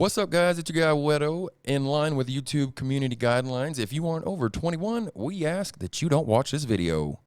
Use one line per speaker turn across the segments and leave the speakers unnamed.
What's up, guys? It's your guy, Whetto. In line with YouTube community guidelines, if you aren't over 21, we ask that you don't watch this video.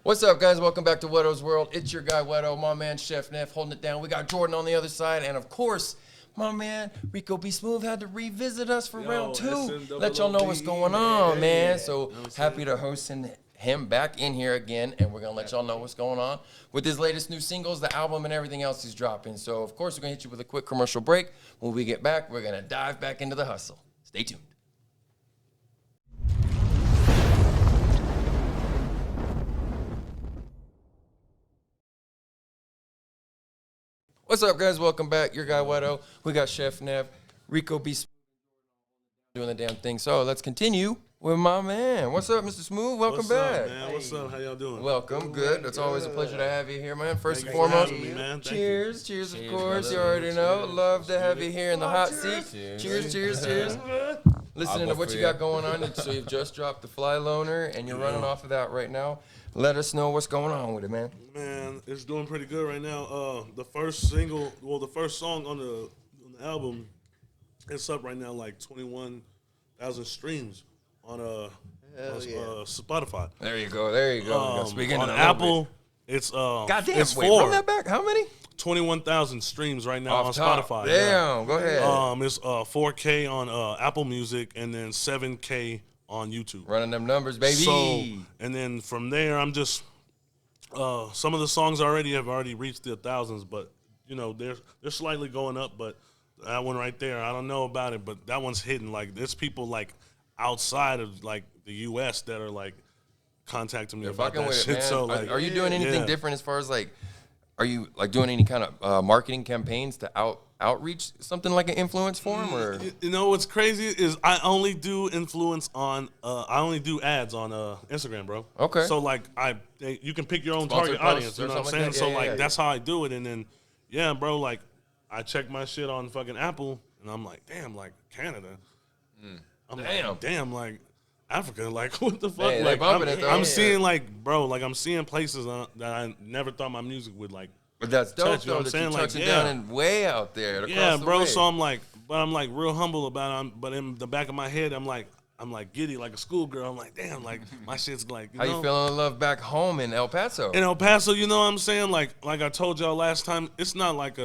What's up, guys? Welcome back to Whetto's World. It's your guy, Whetto, my man, Chef Neff, holding it down. We got Jordan on the other side, and of course, my man, Riqoo B Smoove had to revisit us for round two. Let y'all know what's going on, man. So happy to host him back in here again, and we're going to let y'all know what's going on with his latest new singles, the album, and everything else he's dropping. So, of course, we're going to hit you with a quick commercial break. When we get back, we're going to dive back into the hustle. Stay tuned. What's up, guys? Welcome back. Your guy, Whetto. We got Chef Neff, Riqoo B Smoove doing the damn thing. So let's continue with my man. What's up, Mr. Smoove? Welcome back.
Up, man? What's up? How y'all doing?
Welcome. Good. It's always a pleasure to have you here, man. First and foremost, cheers. Cheers, of course. You already know. Love to have you here in the hot seat. Cheers, cheers, cheers. Listening to what you got going on. So you've just dropped the Fly Loner, and you're running off of that right now. Let us know what's going on with it, man.
Man, it's doing pretty good right now. The first single, well, the first song on the album, it's up right now like 21,000 streams on Spotify.
There you go. There you go. Speaking
on Apple, it's
goddamn.
it's
wait, run that back. How many?
21,000 streams right now
Off
on
top.
Spotify.
Damn. Go ahead.
It's 4K on Apple Music and then 7K on YouTube.
Running them numbers, baby.
So, and then from there, I'm just some of the songs have already reached the thousands, but you know they're slightly going up. But that one right there, I don't know about it, but that one's hidden. Like there's people like outside of like the U.S. that are like contacting me about that shit. So like,
are you doing anything different as far as like? Are you like doing any kind of marketing campaigns to outreach something like an influence for them, or
you know what's crazy is I only do influence on I only do ads on Instagram, bro.
Okay.
So like you can pick your own target audience. You know what I'm saying? So like that's how I do it, and then bro, like I check my shit on fucking Apple, and I'm like, damn, like Canada. I'm like, damn, like Africa, like what the fuck?
Hey,
like I'm seeing like, bro, like I'm seeing places that I never thought my music would like.
But that's dope,
touch,
though,
you know
that you're touching down and way out there.
Yeah, bro.
The way.
So I'm like real humble about it. But in the back of my head, I'm like giddy, like a schoolgirl. I'm like, damn, like my shit's like.
How you feeling in love back home in El Paso?
In El Paso, you know what I'm saying? Like I told y'all last time, it's not like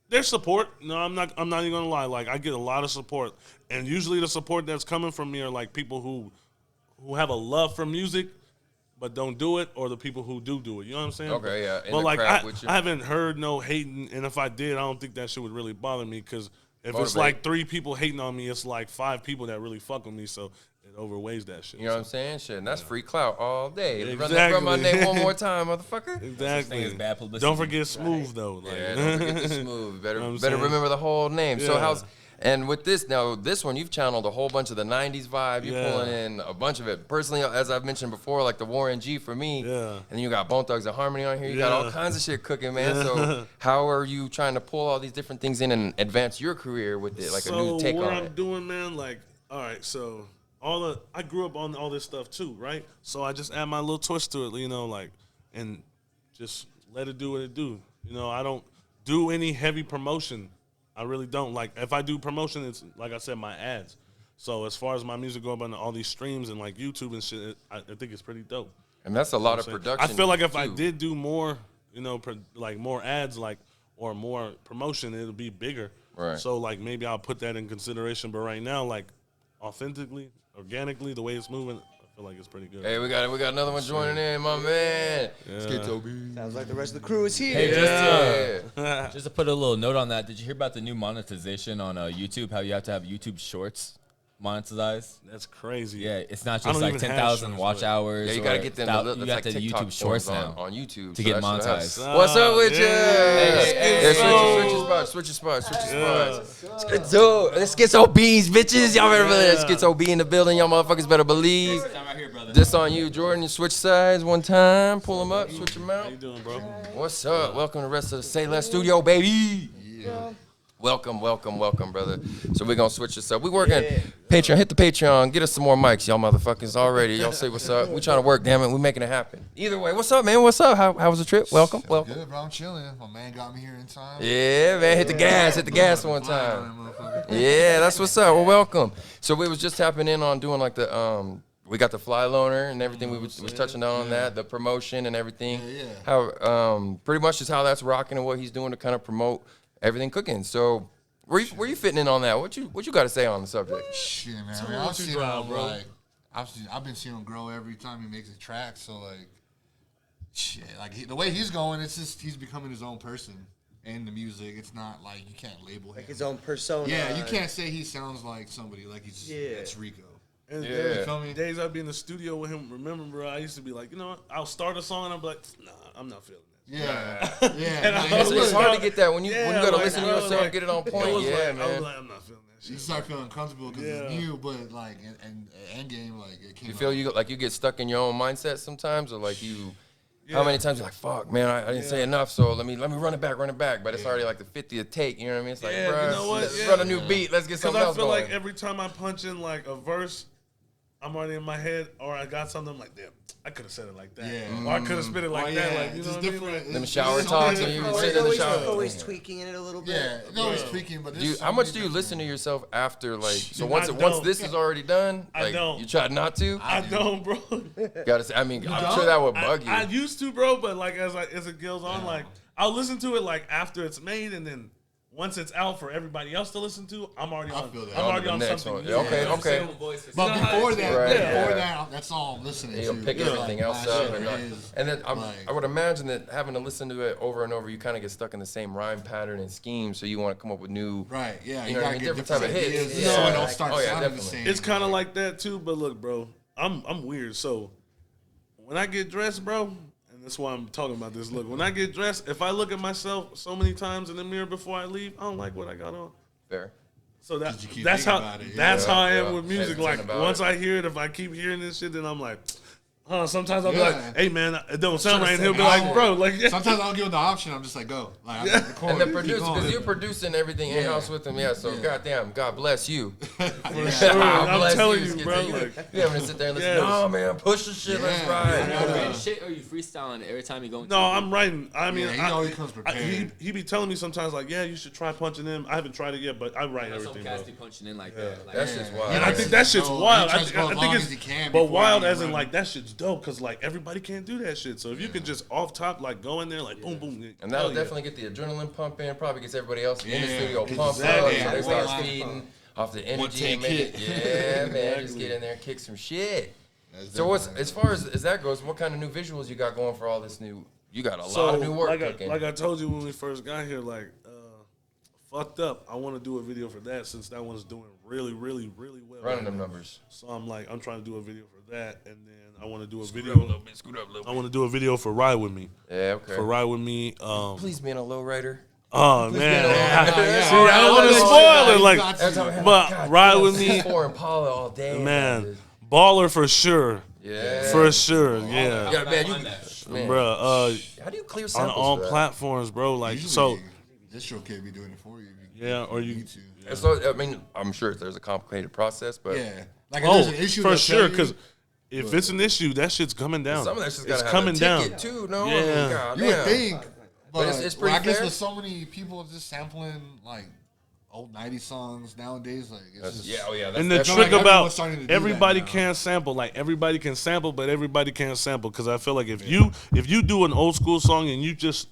there's support. No, I'm not even gonna lie. Like I get a lot of support, and usually the support that's coming from me are like people who have a love for music, but don't do it, or the people who do it. You know what I'm saying?
Okay, yeah.
But like, I haven't heard no hating, and if I did, I don't think that shit would really bother me, because if it's like 3 people hating on me, it's like 5 people that really fuck with me, so it overweighs that shit.
You know what I'm saying? Shit, and that's free clout all day.
Exactly.
Run my name one more time, motherfucker.
Exactly. Don't forget Smoove, though. Like,
don't forget the Smoove. Better remember the whole name. Yeah. So and with this one, you've channeled a whole bunch of the 90s vibe. You're pulling in a bunch of it. Personally, as I've mentioned before, like the Warren G for me. Yeah. And then you got Bone Thugs and Harmony on here. You got all kinds of shit cooking, man. So how are you trying to pull all these different things in and advance your career with it, like a new take on it?
So what I'm doing, man, like, all right, so I grew up on all this stuff too, right? So I just add my little twist to it, you know, like, and just let it do what it do. You know, I don't do any heavy promotion. I really don't. Like, if I do promotion, it's, like I said, my ads. So as far as my music go up on all these streams and, like, YouTube and shit, I think it's pretty dope.
And that's a lot of production.
I feel like if I did do more, you know, like, more ads, like, or more promotion, it'll be bigger.
Right.
So, like, maybe I'll put that in consideration. But right now, like, authentically, organically, the way it's moving, I feel like it's pretty good.
Hey, we got another one joining in, my man. SkitzoB.
Sounds like the rest of the crew is here.
Hey, just to put a little note on that, did you hear about the new monetization on YouTube? How you have to have YouTube Shorts monetized?
That's crazy.
Yeah, it's not just like 10,000 watch hours.
Yeah, you gotta get them.
You have to YouTube Shorts now
on YouTube
to get monetized.
What's up with you?
Hey,
switch your spots. SkitzoBs, bitches. Y'all better believe SkitzoB in the building. Y'all motherfuckers better believe. This on you, Jordan. You switch sides one time. Pull them up. Switch them out.
How you doing, bro?
What's up? Welcome to the rest of the SayLess Studio, baby.
Yeah.
Welcome, brother. So we're gonna switch this up. We working Patreon. Hit the Patreon. Get us some more mics, y'all motherfuckers. Already, y'all say what's up. We trying to work, damn it. We making it happen. Either way, what's up, man? What's up? How was the trip? Welcome.
Good, bro. I'm chilling. My man got me here in time.
Yeah, man. Hit the gas one time. Yeah, that's what's up. Well, welcome. So we was just tapping in on doing like the we got the fly loaner and everything. We was touching on that, the promotion and everything.
Yeah.
How pretty much just how that's rocking and what he's doing to kind of promote everything cooking. So where you fitting in on that? What you got to say on the subject?
Shit, man. I mean, I've been seeing him grow every time he makes a track. So like, shit, like the way he's going, it's just he's becoming his own person. And the music, it's not like you can't label him.
Like his own persona.
Yeah, you can't say he sounds like somebody. Like it's Riqoo.
And days I'd be in the studio with him. Remember, bro, I used to be like, you know what? I'll start a song and I'm like, nah, I'm not feeling this.
Yeah.
It's hard to get that when you go to listen to yourself, get it on point. Yeah, man.
I was like, I'm not feeling that shit.
You start feeling comfortable because it's new, but like and end game, like it came.
You feel you get stuck in your own mindset sometimes, or like you. How many times you're like, fuck, man, I didn't say enough, so let me run it back. But it's already like the 50th take, you know what I mean? It's like, bro,
you know what?
Let's run a new beat. Let's get something else going.
I feel like every time I punch in like a verse, I'm already in my head, or I got something, I'm like, damn, I could have said it like that.
Yeah.
Or I could have spit it like that. Like, you know what I mean?
Them shower talks, and you sit in the shower.
Always tweaking it a little bit.
Yeah, always tweaking, but
How much do you listen to yourself after, like, so once
don't.
this is already done, like,
I don't.
you try not to?
I don't, bro.
Gotta say, I mean, I'm sure that would bug you.
I used to, bro, but like as it goes on, like I'll listen to it like after it's made, and then once it's out for everybody else to listen to, I'm already on. I'm already on
next
something.
one. Okay.
But before that, that's all I'm listening to.
You'll pick everything else up, and then I would imagine that having to listen to it over and over, you kind of get stuck in the same rhyme pattern and scheme. So you want to come up with new,
right? Yeah,
you know what I mean, different type of hits.
So it don't start sounding the same.
It's kind of like that too. But look, bro, I'm weird. So when I get dressed, bro. That's why I'm talking about this look. When I get dressed, if I look at myself so many times in the mirror before I leave, I don't like what I got on.
Fair.
So that's how I am with music. Like once I hear it, if I keep hearing this shit, then I'm like, sometimes I'll be like, hey man, it don't sound right. And he'll be like, bro, like
sometimes I don't give him the option. I'm just like, go. Like,
and the producer, because you're producing everything in house with him, so goddamn, God bless you.
For sure, I'm telling you, bro.
You having to sit there and listen. No man, push the shit. Let's ride.
Shit, or are you freestyling every time you go?
No, I'm writing. I mean,
he always comes prepared.
He be telling me sometimes like, yeah, you should try punching in. I haven't tried it yet, but I write everything.
Some cats be punching in like that.
That's just wild.
And I think that shit's wild. I think
it's
but wild as in like that shit's dope because like everybody can't do that shit. So if you could just off top like go in there like boom boom,
and that'll definitely get the adrenaline pumping. Probably gets everybody else in the studio pumped up, so they start speeding off the energy and make it. Man, just get in there and kick some shit. So as far as that goes, what kind of new visuals you got going for all this new? You got a lot of new work cooking.
Like I told you when we first got here, like fucked up. I want to do a video for that since that one's doing really well.
Running them numbers.
So I'm trying to do a video for that, and then I want to do a video.
Scoot up a little bit.
I want to do a video for Ride With Me.
Yeah, okay.
For Ride With Me.
Please be in a lowrider.
Oh man, see, I don't want to spoil it. Like, but Ride With Me.
Foreign Paula all day.
Man, baller for sure.
Yeah,
for sure. Yeah,
man,
bro.
How do you clear samples
on all platforms, bro? Like
usually,
so.
This show can't be doing it for you.
Yeah, or you.
Yeah. So I mean, I'm sure there's a complicated process, but
like if there's an issue
for sure, because if it's an issue, that shit's coming down.
Some of that shit's
it's
coming down too. No,
yeah, you would think, but
it's pretty
I guess
fair.
with so many people just sampling like old '90s songs nowadays, like it's just,
and the trick about everybody can't sample. Like everybody can sample, but everybody can't sample because I feel like if you do an old school song and you just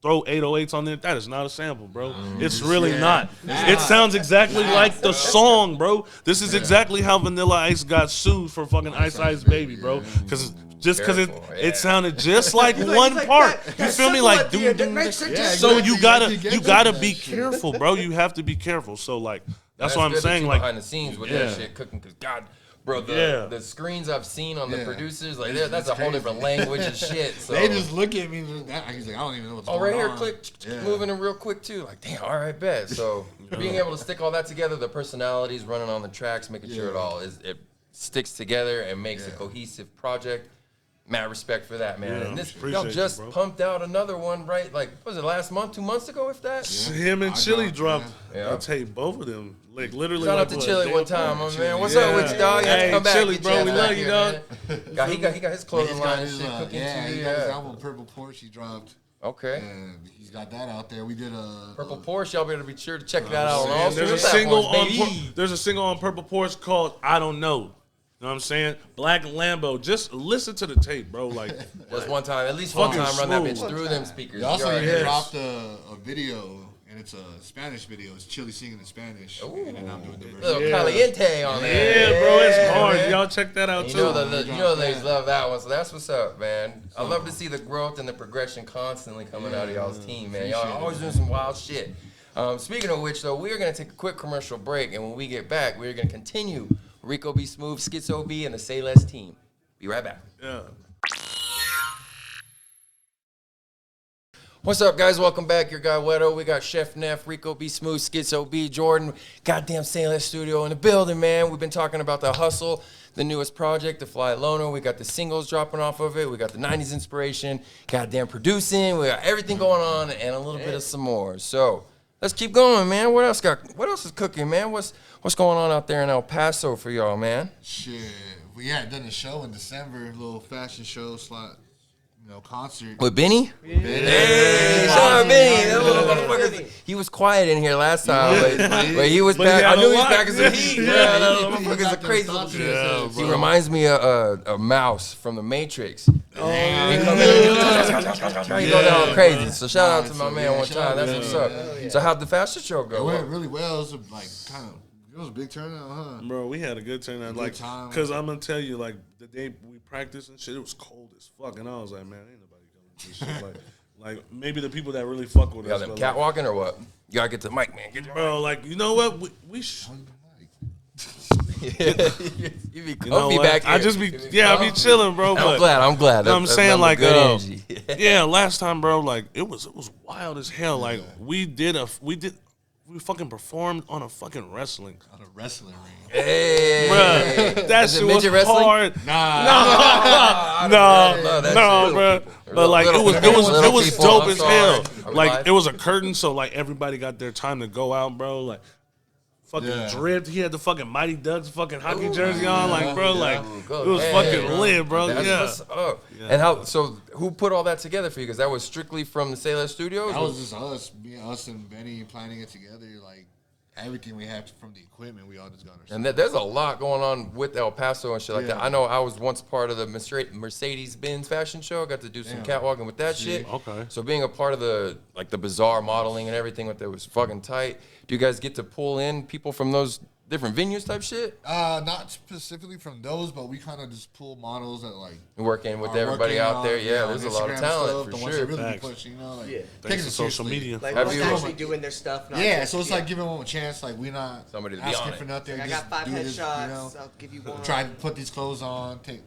throw 808s on there, that is not a sample, bro. It's really not. It sounds exactly like the song, bro. This is exactly how Vanilla Ice got sued for fucking Ice Ice Baby, bro. Because it sounded just like one part. You feel me? Like so you gotta be careful, bro. You have to be careful. So like that's what I'm saying. Like
behind the scenes with that shit cooking, because God. Bro, the screens I've seen on the producers, like that's a whole different language and shit. So
they just look at me. He's like, I don't even know what's going on.
Right here, click, moving in real quick too. Like, damn, all right, bet. So being able to stick all that together, the personalities running on the tracks, making sure it sticks together and makes a cohesive project. Mad respect for that, man.
Yeah,
And this,
appreciate
y'all just
you, bro.
pumped out another one, right? Like, was it last month, 2 months ago, if that?
Yeah.
Him and
I
Chili
dropped,
dropped
yeah.
a tape, both of them. Like, literally.
Shout
like,
out to
what,
Chili
day
one
apart?
time, my man. What's
Yeah.
up with you, dog? You have to
Hey,
come back.
Chili,
Get
bro,
your
we
ass
love
back
you,
here,
dog.
man. He got his clothing
He's
line
got
and
his,
shit cooking
yeah,
too.
he got his
Yeah.
album Purple Porsche he dropped.
Okay.
And he's got that out there. We did a
Purple Porsche, y'all better be sure to check that out on all
And there's a
streaming
single
platforms,
on
baby.
there's a single on Purple Porsche called I Don't Know. You know what I'm saying? Black Lambo. Just listen to the tape, bro. Like
Just one time, at least one
Fucking
time, run that
smooth.
bitch through them speakers.
He also
You already
even
know.
dropped a video, and it's a Spanish video. It's Chili singing in Spanish, and then I'm doing the version.
Little
Yeah.
caliente on there.
yeah, bro, it's hard.
man.
Y'all check that out
You
too.
know, the ladies love that one, so that's what's up, man. I love to see the growth and the progression constantly coming out of y'all's team, man. Y'all always doing some wild shit. Speaking of which, though, we are going to take a quick commercial break, and when we get back, we're going to continue Riqoo B Smoove, SkitzoB, and the SayLess team. Be right back.
Yeah.
What's up, guys? Welcome back. Your guy Whetto. We got Chef Neff, Riqoo B Smoove, SkitzoB, Jordan. Goddamn SayLess Studio in the building, man. We've been talking about the Hustle, the newest project, the Fly Loner. We got the singles dropping off of it. We got the 90s inspiration. Goddamn producing. We got everything going on and a little bit of some more. So let's keep going, man. What else is cooking, man? What's going on out there in El Paso for y'all, man?
Shit, we had done a show in December, a little fashion show slot, concert.
With Benny? Hey, shout out Benny. That little motherfucker. He was quiet in here last time, but he was back. I knew he was packing some heat. Yeah, that little motherfucker's a crazy little shit. He reminds me of a mouse from the Matrix. He come in and he go down crazy. So shout out to my man one time. That's what's up. So how'd the fashion show
It
go?
went really well. It was it was a big turnout, huh?
Bro, we had a good turnout. Like,
time.
cause I'm gonna tell you, like the day we practiced and shit, it was cold as fuck, and I was like, man, ain't nobody coming to this shit. Like maybe the people that really fuck with
You got
us.
them
but,
catwalking or what? You gotta get the mic, man. Get the
bro, like you know what? We
You be
you know
comfy
what?
back here.
I just be I be chilling, bro.
I'm glad.
You know what I'm
That's
saying?
nothing but
Like,
good energy.
yeah, last time, bro, like it was wild as hell. Like we fucking performed on a fucking wrestling.
On a wrestling ring.
Hey,
Bruh, that
Is it
shit was
midget wrestling?
hard.
I
No,
love that
no,
shit.
bro. But like
Little
it
people,
was dope
I'm
as
sorry.
hell.
I'm
Like
live.
it was a curtain, so like everybody got their time to go out, bro. Like fucking dripped. He had the fucking Mighty Ducks fucking hockey jersey on, like bro, like
Go
it was
ahead,
fucking
bro.
lit, bro.
That's
Yeah.
what's up. And how? So who put all that together for you? Because that was strictly from the SayLess Studios.
That was just us and Benny planning it together. Like everything we had from the equipment, we all just got ourselves.
And there's a lot going on with El Paso and shit like that. I know I was once part of the Mercedes-Benz fashion show. I got to do some catwalking with that shit.
Okay.
So being a part of the bizarre modeling and everything with that was fucking tight. Do you guys get to pull in people from those different venues type shit?
Not specifically from those, but we kind of just pull models that like
Working with
are
everybody
working
out
on,
there. Yeah,
on
there's a lot of
Instagram
talent
stuff,
for
the ones
sure.
that really be
Facts.
pushing, like
Thanks
taking
to
it
social
seriously.
media.
Like,
Have
what's
you-
actually doing their stuff. Not
Yeah,
just,
so it's like giving them a chance. Like we're not
Somebody to be
asking
on it.
for nothing.
I
just
got 5
do this,
headshots. I'll give you one.
Try to put these clothes on, take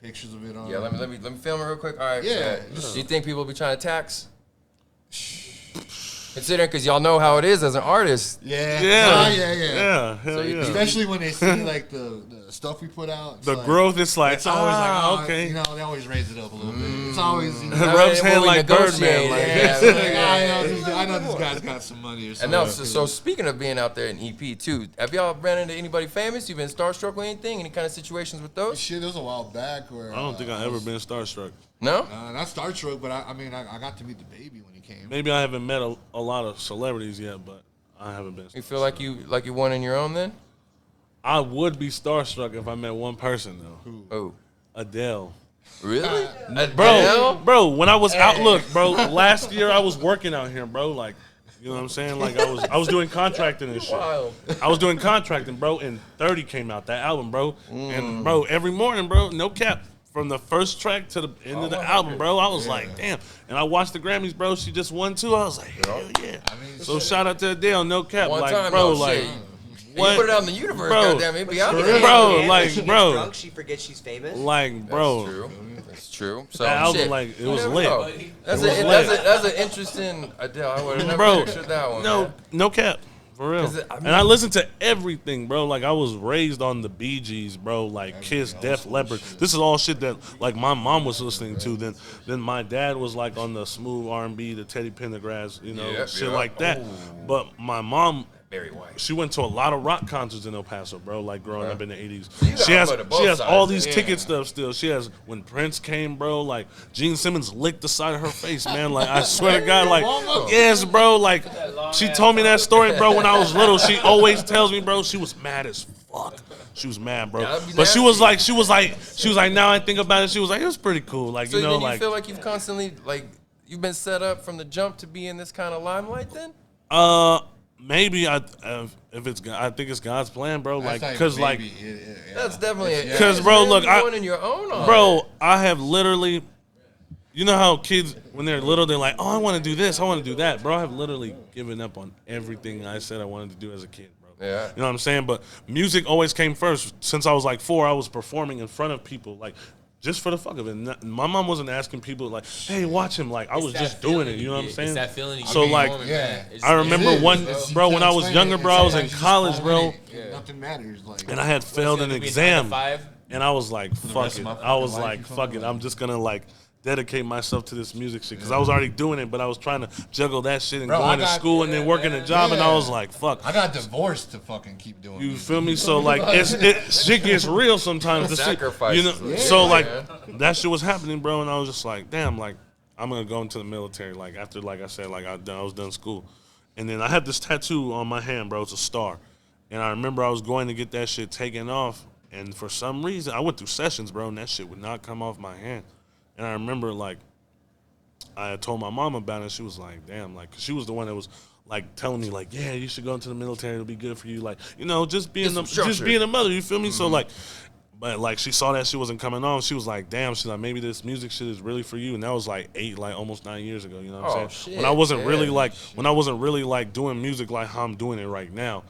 pictures of it on.
Yeah, let me film it real quick. All right.
Yeah.
Do you think people will be trying to tax? Considering, because y'all know how it is as an artist.
Yeah,
Yeah, hell
So you-
yeah.
Especially when they see like the stuff we put out. It's
The
like,
growth is like,
It's always like, oh,
okay.
you know, they always raise it up a little bit. It's always, you know,
Rubs
When
hand
we
like
negotiate,
Birdman. Like,
yeah,
it's like,
yeah.
I know this guy's got some money or
And
something.
now, so speaking of being out there in EP too, have y'all ran into anybody famous? You been starstruck with anything? Any kind of situations with those?
Shit, there was a while back where
I don't think I've ever been starstruck.
No?
not Starstruck, but I mean, I got to meet the baby when he came.
Maybe I haven't met a lot of celebrities yet, but I haven't been.
You feel like you won in your own then?
I would be starstruck if I met one person though.
Oh,
Adele.
really?
Bro, when I was out, look, bro, last year I was working out here, bro. Like, you know what I'm saying? Like I was doing contracting and shit.
Wild.
I was doing contracting, bro, and 30 came out, that album, bro. And bro, every morning, bro, no cap. From the first track to the end of the album, bro, I was like, damn. And I watched the Grammys, bro. She just won too. I was like, hell yeah. So shout out to Adele, no cap.
One
like,
time,
bro,
though,
like,
shit.
what?
You put it out in the universe,
Bro.
goddamn it, be out there.
Bro,
Yeah,
like,
when she
bro.
gets drunk, she forgets she's famous.
Like, bro.
That's true. That's true. So
That album,
shit.
like, it
You
was
never
lit.
know. That's
It was lit.
an interesting Adele. I would have never
Bro,
pictured that one.
no,
man.
no cap. For real. And I listened to everything, bro. Like, I was raised on the Bee Gees, bro. Like, Kiss, Def Leppard. This is all shit that, like, my mom was listening to. Then my dad was, like, on the smooth R&B, the Teddy Pendergrass, you know, shit like that. But my mom...
Barry White.
She went to a lot of rock concerts in El Paso, bro, like growing up in the 80s. She has all these ticket stuff still. She has, when Prince came, bro, like, Gene Simmons licked the side of her face, man. Like, I swear to God, like, yes, bro, like, she told me that story, bro, when I was little. She always tells me, bro, she was mad as fuck. She was mad, bro. But she was like, now I think about it, she was like, it was pretty cool. Like,
so
you know,
then you
like.
feel like you've constantly, like, you've been set up from the jump to be in this kind of limelight then?
Maybe I think it's God's plan, bro. Like, cause like
that's definitely
because bro, look,
in your own
bro, I have literally, you know how kids when they're little they're like, oh, I want to do this, I want to do that, bro. I have literally given up on everything I said I wanted to do as a kid, bro.
Yeah,
you know what I'm saying? But music always came first. Since I was like 4, I was performing in front of people, like. Just for the fuck of it. My mom wasn't asking people like, "Hey, watch him." Like I was just doing it. You know what I'm saying?
It's that feeling.
So like, I remember when I was younger, bro. I was in college, bro.
Nothing matters. Like,
and I had failed an exam, and I was like, "Fuck it." I was like, "Fuck it." I'm just gonna like dedicate myself to this music shit because I was already doing it, but I was trying to juggle that shit and going to school and then working a job, and I was like, "Fuck."
I got divorced to fucking keep doing.
You feel me? So like, shit gets real sometimes. The
sacrifice,
you know. So like, that shit was happening, bro, and I was just like, "Damn!" Like, I'm gonna go into the military. Like after, like I said, like I was done school, and then I had this tattoo on my hand, bro. It's a star, and I remember I was going to get that shit taken off, and for some reason, I went through sessions, bro, and that shit would not come off my hand. And I remember, like, I had told my mom about it. She was like, damn, like, 'cause she was the one that was, like, telling me, like, yeah, you should go into the military. It'll be good for you. Like, you know, just being a mother, you feel me? Mm-hmm. So, like, but, like, she saw that shit wasn't coming on. She was like, damn, she's like, maybe this music shit is really for you. And that was, like, almost 9 years ago, you know what I'm saying?
Shit,
when I wasn't really, like, doing music like how I'm doing it right now.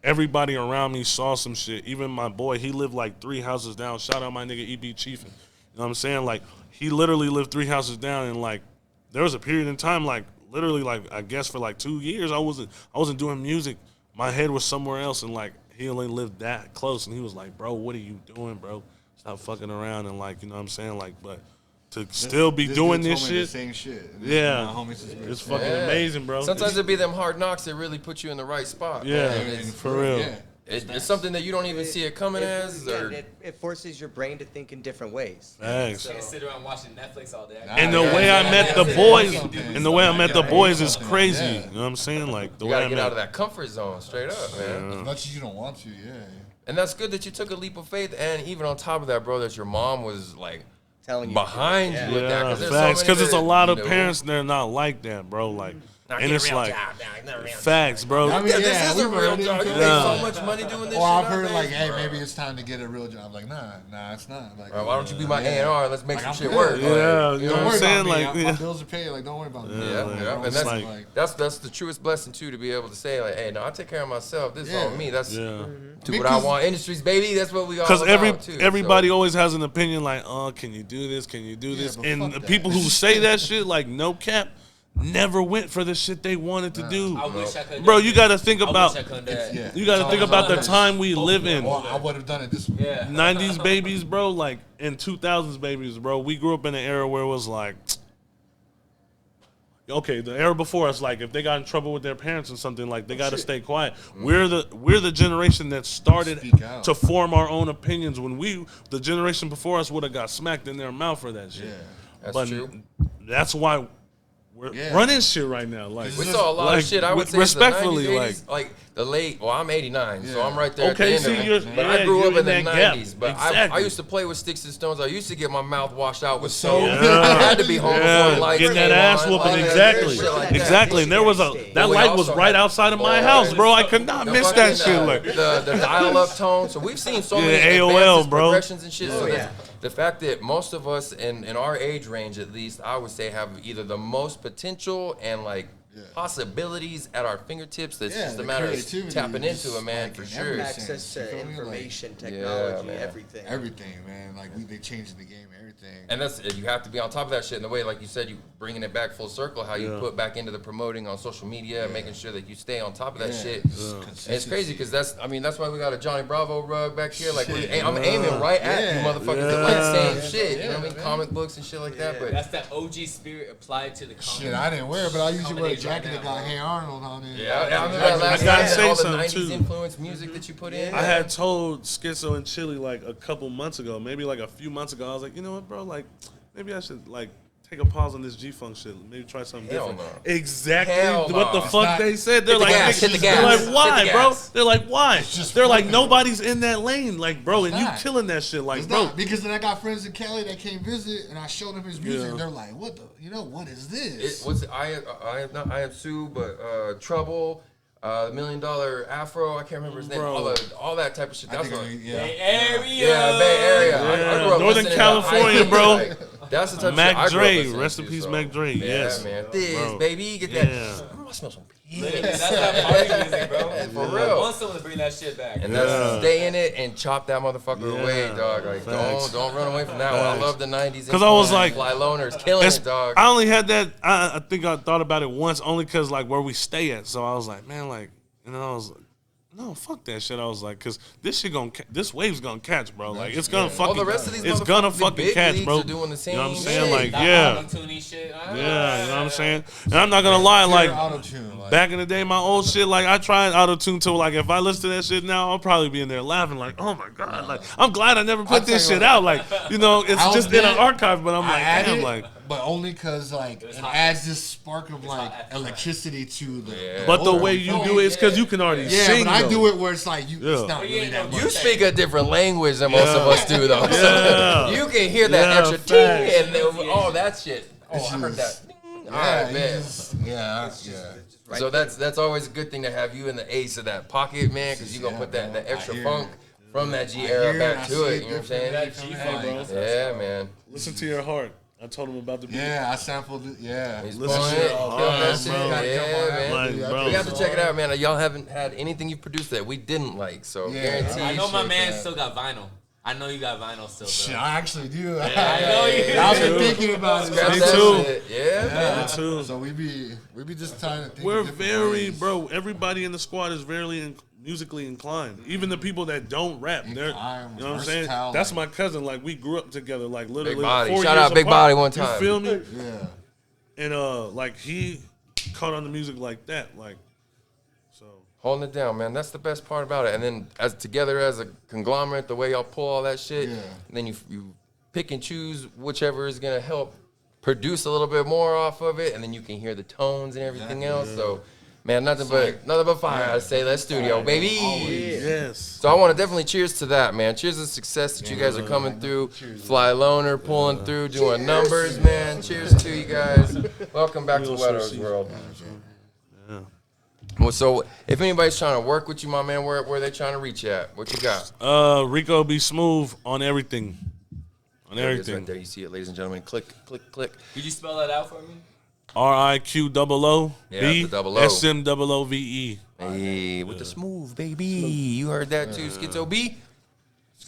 Everybody around me saw some shit. Even my boy, he lived, like, 3 houses down. Shout out my nigga E.B. Chiefin'. You know what I'm saying? Like, he literally lived 3 houses down, and like, there was a period in time, like, literally, like, I guess for like 2 years, I wasn't doing music. My head was somewhere else, and like, he only lived that close, and he was like, bro, what are you doing, bro? Stop fucking around, and like, you know what I'm saying? Like, but to still be doing this shit,
the same shit.
Yeah, it's fucking amazing, bro.
Sometimes it be them hard knocks that really put you in the right spot.
Yeah, for real. Yeah.
It's something that you don't even see it coming as.
It forces your brain to think in different ways.
Thanks.
You can sit around watching Netflix all day.
And the way I met the boys, is crazy. You know what I'm saying? Like the
you
way
gotta
I
get
met.
out of that comfort zone, straight up, man.
As much as you don't want to,
And that's good that you took a leap of faith, and even on top of that, bro, that your mom was like
telling you
behind you with that.
Facts, because there's a lot of parents that are not like that, bro. Like. And it's like facts, bro.
I mean,
this is a real job. You make so much money doing this.
Well, I've heard like, hey, maybe it's time to get a real job. Like, nah, it's not. Like,
why don't you be my A&R? Let's make some shit work.
Yeah, you know what I'm saying? Like,
my bills are paid. Like, don't worry about me.
Yeah, and that's the truest blessing too, to be able to say like, hey, no, I take care of myself. This is on me. That's DoWatiWant Industries, baby. That's what we all about.
Because everybody always has an opinion. Like, oh, can you do this? Can you do this? And the people who say that shit, like, no cap. Never went for the shit they wanted to do.
I wish I could.
Bro, you got to think about the time we live in.
Well, I would have done it this way.
90s babies, bro, like, and 2000s babies, bro. We grew up in an era where it was like, okay, the era before us, like, if they got in trouble with their parents and something, like, they got to stay quiet. We're the generation that started to form our own opinions. When the generation before us would have got smacked in their mouth for that shit.
Yeah, that's true.
That's why we're running shit right now. Like,
we saw a lot of shit. I would say
respectfully,
the 90s, 80s, like the late. Well, I'm 89, so I'm right there.
Okay,
at the end of it. But I grew up in the 90s. But I used to play with sticks and stones. I used to get my mouth washed out with soap. I had to be home before the lights
getting that ass whooping. Exactly. And there was that light was right outside of my house, bro. I could not miss that shit. Like
the dial-up tone. So we've seen so many
AOL, bro,
progressions and shit. So the fact that most of us in our age range, at least, I would say, have either the most potential and like possibilities at our fingertips. That's just a
the
matter of
creativity
tapping
is
into it, man,
like
for
in
sure.
every
Access
sense, you
to
feel me?
information,
Like,
technology,
man.
everything.
Everything, man. Like they changing the game, everything.
And that's you have to be on top of that shit in the way, like you said, you bringing it back full circle. How you put back into the promoting on social media, and making sure that you stay on top of that shit. And it's crazy because that's why we got a Johnny Bravo rug back here. Like I'm aiming right at you motherfuckers that like the same shit. You know what I mean? Comic books and shit like that. But
that's that OG spirit applied to the comic.
Shit, I didn't wear it, but I usually wear a jacket
right
that
now,
got Hey Arnold on it.
yeah, I remember that last
I gotta
night,
say
all the
something,
90s
too.
influenced music that you put in.
I had told Skitzo and Chili like a couple months ago, maybe like a few months ago. I was like, you know what, bro? Like, maybe I should like take a pause on this G-Funk shit. Maybe try something
Hell
different.
no.
Exactly
Hell
what the
no.
fuck they said. They're
Hit the
like,
gas, hit the
they're
gas,
like, why,
hit the
bro?
gas.
They're like, why?
just
They're like,
funny.
nobody's in that lane, like, bro, and you
not.
killing that shit, like,
It's
bro.
not, because then I got friends in Cali that came visit, and I showed them his music,
Yeah.
and they're like, what the, what is this?
What's I am Sue, but Trouble, $1 Million Afro. I can't remember his name.
Bro.
All that type of shit.
I
That's
think
what.
Bay Area.
Yeah, Bay Area. I grew up
Northern
listening to
California,
Ice-T,
bro.
like, that's the type
Mac
of shit I grew up
Dre,
listening
rest
to,
in peace,
so.
Mac Dre,
Yeah,
yes.
man. This,
Bro.
baby, get that.
Yeah.
I smell some
Literally, that's that party music, bro.
For real.
I want someone to bring that shit back.
And that's stay in it and chop that motherfucker
Yeah.
away, dog. Like
Facts.
don't run away from that one. I
Facts.
love the 90s.
'Cause I was like-
Fly Loners killing
It's-
it, dog.
I only had that. I think I thought about it once, only because like where we stay at. So I was like, man, like, and then I was like, no, fuck that shit. I was like, cause this shit this wave's gonna catch, bro. Like it's gonna fucking.
All the rest of these
it's gonna
motherfuckers, the
fucking
big
catch,
leagues
bro.
are doing the same
You know what I'm saying?
shit.
Like,
That
yeah,
auto-tune-y shit.
yeah. You know what I'm saying? And I'm not gonna lie, like.
Auto-tune, like,
Back in the day, my old shit, like I tried auto-tune to like if I listen to that shit now, I'll probably be in there laughing like, oh my god, like I'm glad I never put this
tell you
shit out. Like, you know, it's
I
just
was
in an
there.
archive, but I'm
I
like,
added
damn,
it,
like.
but only because like it adds this spark of like electricity to the.
But the
vocal,
way
feel
you
me?
do it is because you can already
Yeah,
sing.
but I
though.
do it where it's like you.
Yeah.
It's not really that much.
You speak a different language than most of us do, though.
Yeah.
So you can hear that
Yeah,
extra
facts.
ting and all that shit. Oh,
It's
I heard that.
just-
All right, man.
Yeah.
So that's always a good thing to have you in the ace of that pocket, man, because you're gonna put that extra
I hear
funk from that G
I
era
hear
back
I
to
see
it. You know what I'm saying?
That G-funk, bro.
Yeah, man.
Listen to your heart. I told him about the beat.
Yeah, I sampled it. Yeah.
He's
Listen
pulling
to
it,
it.
killing that shit.
Bro.
Yeah, man.
Like, bro.
We have to check it out, man. Y'all haven't had anything you produced that we didn't like, so
Yeah.
guarantee.
I know my
shit,
man still got vinyl. I know you got vinyl still,
Shit,
bro.
I actually do.
I know you.
I've been thinking about it.
Scrap
Me
that
too.
shit. Yeah, man.
Me too.
So we be just trying to think.
We're
of different
very,
ways.
bro. Everybody in the squad is very musically inclined. Even the people that don't rap, they're, you know
Inclined,
what I'm saying?
versatile.
That's my cousin. Like we grew up together, like literally.
Big Body.
4
Shout
years
out Big
apart.
Body one time.
You feel me?
Yeah.
And like he caught on the music like that, like so.
Holding it down, man. That's the best part about it. And then as together as a conglomerate, the way y'all pull all that shit,
Yeah.
and then you pick and choose whichever is gonna help produce a little bit more off of it, and then you can hear the tones and everything else. So, man, nothing but fire. I say, let's studio, baby.
Yes.
So I want to definitely cheers to that, man. Cheers to the success that you guys are coming through. Fly Loner pulling through, doing numbers, man. Cheers to you guys. Welcome back to Whetto's World. Well, so if anybody's trying to work with you, my man, where are they trying to reach at? What you got?
Riqoo B Smoove on everything. On
There it is
everything.
right there. You see it, ladies and gentlemen. Click, click, click.
Could you spell that out for me?
RIQOO
Yeah,
B
the double O.
SMOOVE.
Hey, with the smooth, baby. You heard that too, SkitzoB?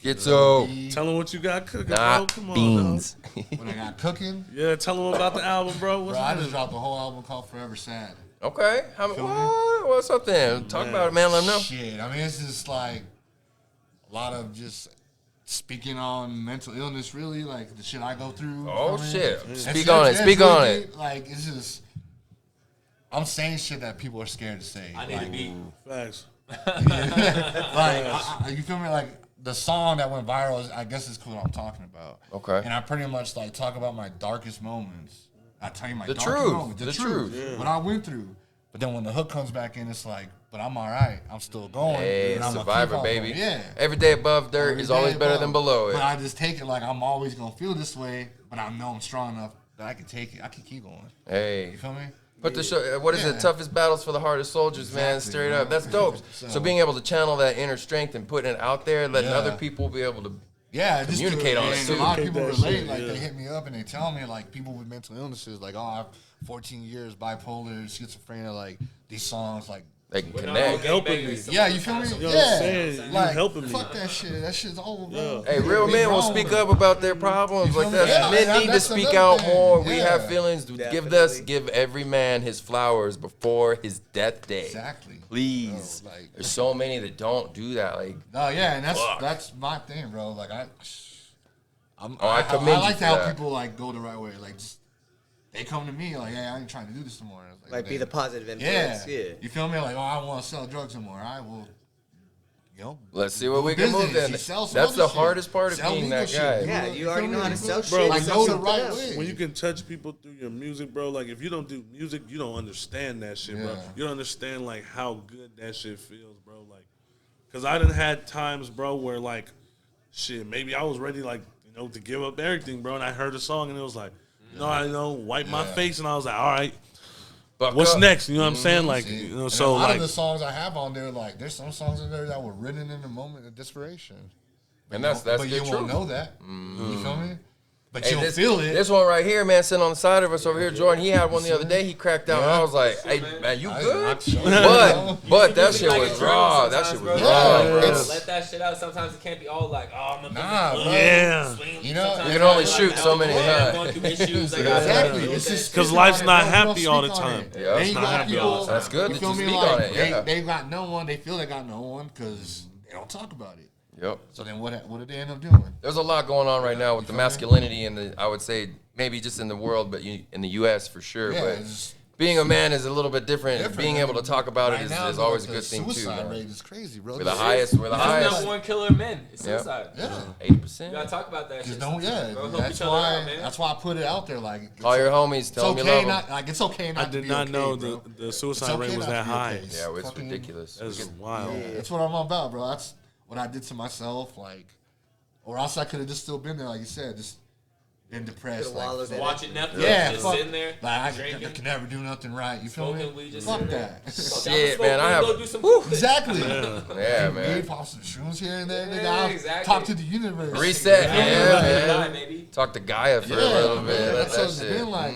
Schizo.
Tell them what you got cooking, bro.
Not
Come on,
beans.
When I got cooking,
Yeah, tell them about the album, bro. What's
bro, I just
happening?
dropped a whole album called Forever Sad.
Okay. What's up then? Talk about it, man. Let them know.
Shit, I mean, it's just like a lot of just speaking on mental illness, really, like the shit I go through.
Oh,
I mean,
shit.
that's-
Speak on it.
that's
Speak on
really
it.
Like, it's just, I'm saying shit that people are scared to say.
I need
like,
a beat.
Facts.
you feel me? Like, the song that went viral, I guess is cool what I'm talking about.
Okay.
And I pretty much, like, talk about my darkest moments. I tell you my
The
darkest
truth.
moments.
The truth.
Yeah.
What I went through. But then when the hook comes back in, it's like, but I'm all right. I'm still going.
Hey,
and I'ma keep
survivor,
on
baby.
going. Yeah.
Every day above dirt
Every
is
day
always better
above.
than below it.
But I just take it like I'm always going to feel this way, but I know I'm strong enough that I can take it. I can keep going.
Hey.
You feel me?
Put the show. What is it?
Yeah.
Toughest battles for the hardest soldiers, man.
Exactly,
Straight
man.
up. That's dope.
So-
So being able to channel that inner strength and putting it out there, letting
Yeah.
other people be able to
Yeah, just
communicate on it,
and
too.
a lot of people
Communicate that
relate.
shit,
Like
yeah.
they hit me up and they tell me like people with mental illnesses, like I have 14 years bipolar, schizophrenia. Like these songs, like
They can
We're not
connect.
all
Helping me.
yeah, you feel me?
You know what I'm saying? You
like
helping me.
fuck that shit. That shit's old, bro.
Hey, real
We
men will
grown.
speak up about their problems
You
like
feel me?
that.
Yeah,
Men need to
that's
speak
another
out
thing.
more. We
Yeah.
have feelings.
Definitely.
Give every man his flowers before his death day.
Exactly.
Please.
Bro, like-
There's so many that don't do that. Like,
No, yeah, and
Fuck.
that's my thing, bro. Like I
I commend you
like
for
to help
that.
people like go the right way. Like just they come to me like, hey, I ain't trying to do this anymore.
Like be the positive
yeah,
influence. Yeah.
You feel me? Like, oh, I don't want to sell drugs anymore. I will, you know.
let's see what
do
we can move
business.
then.
You sell some
That's
other
the
shit.
hardest part of
Sell
being
legal
that
shit.
guy.
Yeah, you already know how to sell shit.
Like
sell
know the
something
right
else.
way.
When you can touch people through your music, bro, like if you don't do music, you don't understand that shit, bro.
Yeah.
You don't understand like how good that shit feels, bro. Like, cause I done had times, bro, where like, shit, maybe I was ready, like, you know, to give up everything, bro. And I heard a song and it was like, wipe my face, and I was like, all right,
Buck
what's
up.
next? You know what I'm saying? Like,
See,
you know,
and
so
a lot
like,
of the songs I have on there, like there's some songs in there that were written in a moment of desperation.
And that's
But
good
you
truth.
won't know that. You feel me? But
Hey,
you'll
this,
feel it.
this one right here, man, sitting on the side of us over here, Jordan, he had one the other day. He cracked out, and I was like, hey, man, you good? But that shit was raw. That shit was raw, bro.
It's-
Let that shit out. Sometimes it can't be all like, oh, I'm a
Nah, bro.
yeah,
You know,
You can only shoot so many
I'm
times.
going through issues. I got
Exactly. It's just
because
speaking
life's
on it,
not
bro. We don't
happy all the
speak on
time.
it.
Yeah.
Then
It's
you
not
got
happy
people.
all the time.
That's good
You
that
feel
you
me?
speak
Like
on it, yeah.
they got no one. They feel they got no one because they don't talk about it.
Yep.
So then what did they end up doing?
There's a lot going on right now with the masculinity and the, I would say, maybe just in the world, but in the U.S. for sure.
Yeah,
But
it's
being a man is a little bit different.
different.
Being able to talk about it
Right
is,
now,
is
bro,
always a
the
good thing, too.
Suicide
Man.
rate is crazy, bro.
We're the highest. We're the
That's
highest.
number one killer of men. It's
Yep.
suicide.
Yeah.
80%.
You gotta talk about that shit.
Don't, yeah,
Bro, help
that's
each other
why.
out, man.
That's why I put it out there. Like, it's,
Call your homies.
it's
Tell them you
okay
love them.
not like it's okay not
I
to
did
be
not
okay,
know
bro.
the
It's
suicide
okay
rate was
not
that
to be
high.
okay.
Yeah, it's
Fucking-
ridiculous.
That's wild.
That's what I'm about, bro. That's what I did to myself. Like, or else I could have just still been there, like you said, just been depressed.
Could've
Like,
wallowed in it.
Watching Netflix,
yeah,
just
fuck,
sitting there,
like I
drinking,
can never do nothing right. You feel
smoking
me?
weed, just
Fuck
sitting there.
that.
Shit, man, I have.
Go do some
Exactly.
Yeah,
Weed,
man.
pop some shrooms here and there.
Yeah,
nigga, I'll
exactly.
talk to the universe.
Reset,
You feel me?
yeah,
Like,
man.
Maybe.
Talk to Gaia for a
Yeah,
little bit.
man,
Let
that's
that
what it's
shit.
been like.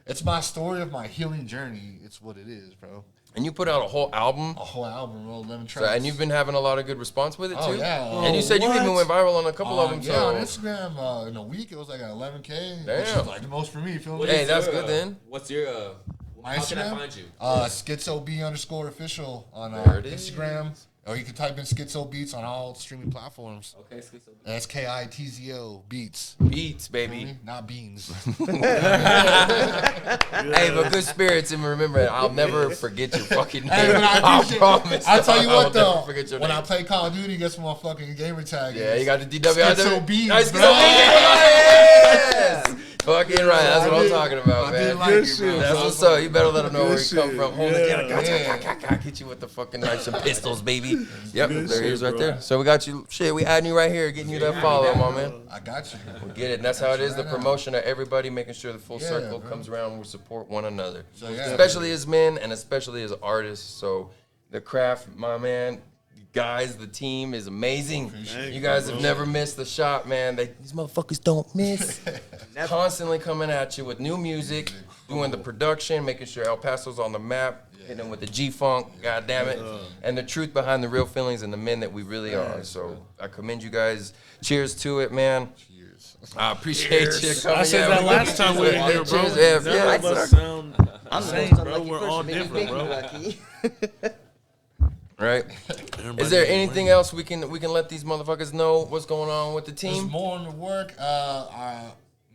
It's my story of my healing journey. It's what it is, bro.
And you put out a whole album.
A whole album, bro, 11
So,
tracks.
and you've been having a lot of good response with it too.
Oh, yeah.
And you said you
what?
even went viral on a couple of them.
Yeah,
So
on Instagram, in a week, it was like at 11K. Which
Damn.
is like the most for me, you feel me?
Hey, that's good then.
What's your
My
how can I
Instagram?
find you?
SkitzoB_official on
There it is.
Instagram. Or you can type in Skitzo Beats on all streaming platforms.
Okay, SkitzoB.
That's KITZO Beats.
beats,
Feel
baby.
me? Not beans.
Hey, but good spirits, and remember, I'll never forget your fucking name.
Hey, but
I promise.
I'll tell you
I will
what
never
though.
forget your
When
name.
I play Call of Duty, guess what my fucking gamer tag
Yeah,
is?
you got the DWI.
SkitzoB,
Nice,
bro.
yes! Fucking right. That's what I'm talking about,
I
man.
did like
Good
it,
shit,
bro.
That's what's up. You better let them know where you
Good
come
shit.
from. Hold
Yeah.
it down. Gotcha. Get you with the fucking knives and pistols, baby. Yep,
Good
there he
shit,
is right
bro.
there. So we got you. Shit, we adding you right here, getting you that follow, my man.
I got you.
Get it. And that's how it is. The
Right now.
promotion of everybody, making sure the full
Yeah,
circle
bro.
comes around. We support one another,
So, yeah.
especially as men and especially as artists. So the craft, my man. Guys, the team is amazing.
Thank
You guys
you,
have
bro.
never missed the shot, man. These motherfuckers don't miss. Constantly coming at you with new music, doing the production, making sure El Paso's on the map, hitting them with the G-Funk, god damn it, and the truth behind the real feelings and the men that we really are. So I commend you guys. Cheers to it, man.
Cheers.
I appreciate you coming.
I said
Yeah,
that
we-
last time we were here, bro.
Cheers, yeah,
None
yeah.
of us sound
I'm the
same,
most
bro.
unlucky
We're
person.
all
Maybe
different,
make me
bro.
lucky.
Right?
Everybody
Is there
different.
anything else we can let these motherfuckers know what's going on with the
There's
team?
more in the work.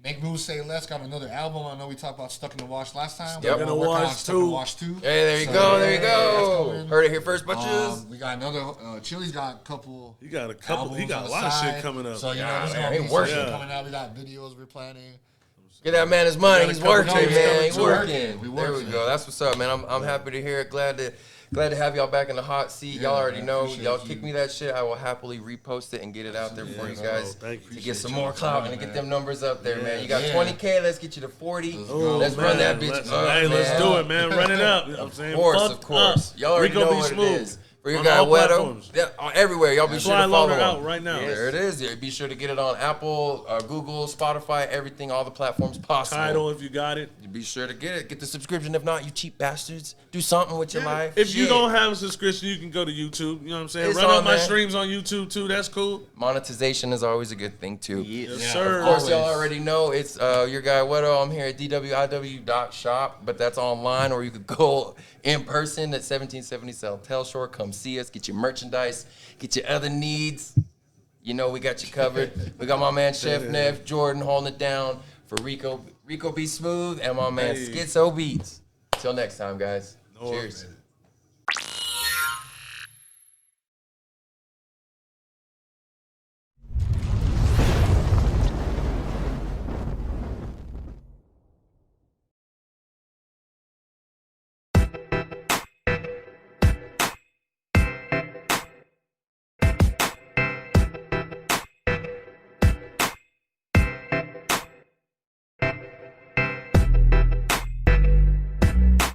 Make Moves Say Less got another album. I know we talked about Stuck in the Wash last time.
Yep.
We're
Stuck in the
working on
Wash
Stuck in the
2.
Wash 2.
Hey, there you
So,
go, there you
that's
go.
coming.
Heard it here first, bitches.
We got another. Chili's got a couple.
He got a couple. He
albums
got
on
a
the
lot of shit
side.
coming up.
So you know,
Yeah,
there's
man,
gonna
he
be some
working.
shit coming out. We got videos we're planning.
Get that man his money.
got a
He's
couple
working,
notes
man.
coming
He's
too.
working.
We
There we
working.
go. That's what's up, man. I'm happy to hear it. Glad to have y'all back in the hot seat. Y'all already
man,
know.
appreciate
Y'all
you.
kick me that shit. I will happily repost it and get it out there for you
bro.
guys
Thank you.
to get some
Appreciate
more
you.
clout and to
Man.
get them numbers up there, man. You got
Yeah.
20K. Let's get you to 40.
Oh,
Let's run that bitch
Let's,
up,
hey, let's
man.
do it, man. Run it up. You know what I'm saying?
Of course,
Fuck
of course.
up.
Y'all already
Riqoo
know
B
what it
Smoove.
is. For your
On
guy
all
Whetto.
platforms.
Yeah, everywhere. Y'all be sure
Fly
to follow
loaner
him.
out right now.
There it is. Yeah, be sure to get it on Apple, Google, Spotify, everything, all the platforms possible.
Tidal if you got it.
You be sure to get it. Get the subscription. If not, you cheap bastards. Do something with your life.
If you
Shit.
don't have a subscription, you can go to YouTube. You know what I'm saying?
It's
Run
on
up my
there.
streams on YouTube too. That's cool.
Monetization is always a good thing too.
Yes, sir.
Of course, y'all already know it's your guy Whetto. I'm here at DWIW.shop, but that's online, or you could go in person at 1770 South Tell Shore. Come see us, get your merchandise, get your other needs. You know we got you covered. We got my man Chef Neff, Jordan holding it down for Riqoo B Smoove, and my man SkitzoB. Till next time, guys. Cheers.